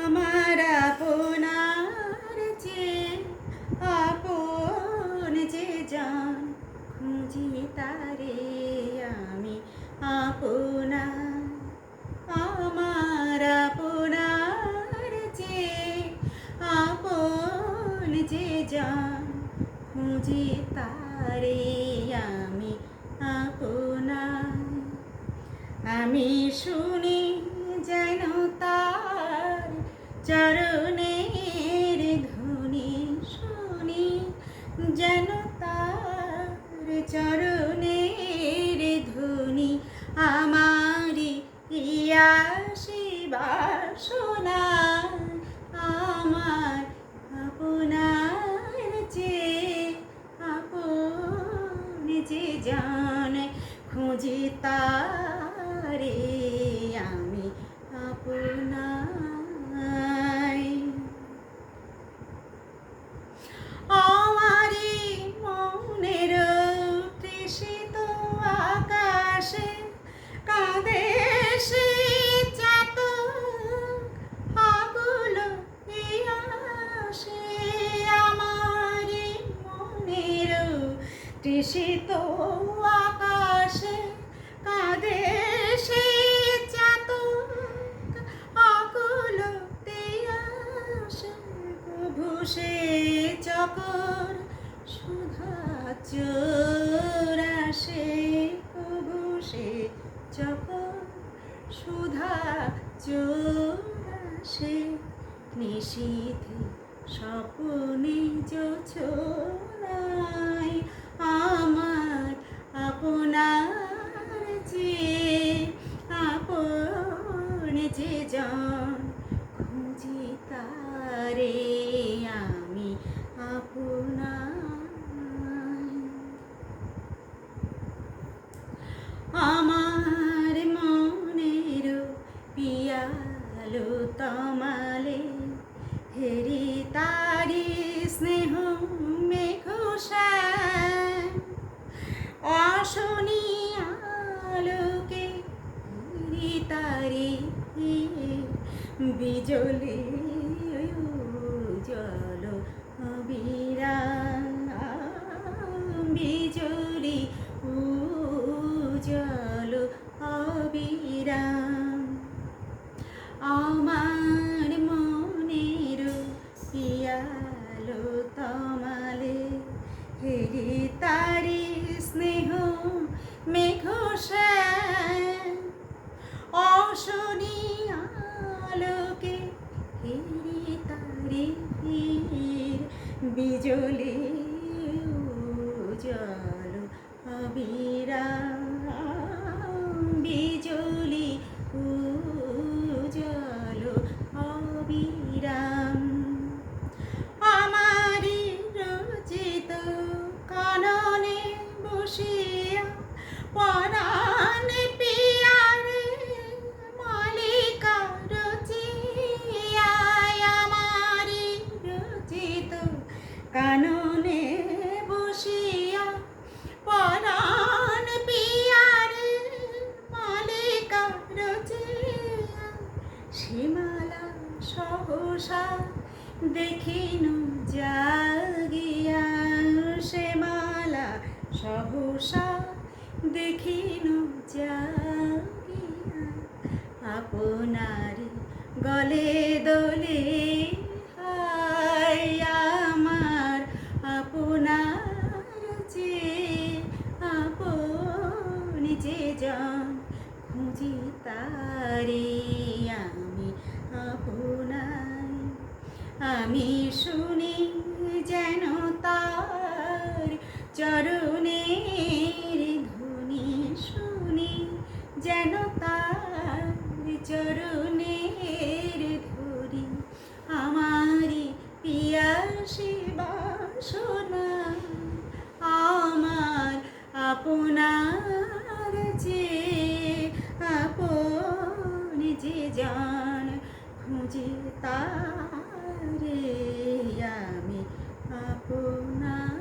আমার আপনার যে আপন যে জান, খুঁজি তারে আমি আপনার। আমার আপনার যে আপন যে জান, খুঁজি তারে আমি আপনার। আমি শুনি যেন তার চরণের ধ্বনি, শুনি যেন তার চরণের ধ্বনি। আমারি ইয়াসি বাসনা, আমার আপনার যে আপন যে জান, খুঁজি তারে আমি আপনার। আমারি মনের তৃষিত আকাশে কাঁদে সে চাতক আকুল আসে। আমারি মনের তৃষিত আকাশে কাঁদে সে চাতক আকুল আসে। প্রভু সে চকর সুধা চোর আসে, প্রভু সে চকর সুধা চোর আসে। নিশীথে স্বপ্নে জোছনায় আমার আপনার যে আপন যে জান, খুঁজি তারে আমি আপনার। আমার মনের পিয়ালো তমালে হেরি তারি স্নেহ মেঘশ্যাম। অশনি আলোকে হেরি তারি বিজলি উজ্জ্বল অবিরাম, বিজলি উজ্জ্বল অবিরাম। আমার মনের পিয়ালো তমালে হেরি তারি স্নেহ মেঘশ্যাম। অশনি আলোকে হেরি তারি বিজলি উজ্জ্বল অবিরাম, বিজলি উজ্জ্বল অবিরাম। আমারি রচিত কাননে বসিয়া পরাণে পিয়ারে মালিকা রচিয়া। আমারি রচিত কাননে বসিয়া পরাণ পিয়ারে মালিকা রচিয়া। সীমালা সহসা দেখিনু জাগিয়া, শ্যামালা সহসা দেখিনু জাগিয়া। আপনারি গলে দোলে হায়, আমার আপনার যে আপন যে জান, খুঁজি তারে আমি আপনার। আমি শুনি যেন তার চরণের ধ্বনি, শুনি যেন তার চরণের ধ্বনি। আমারি পিয়াসি বাসনা, আমার আপনার যে আপন যে জান, খুঁজি তারে আমি আপনার।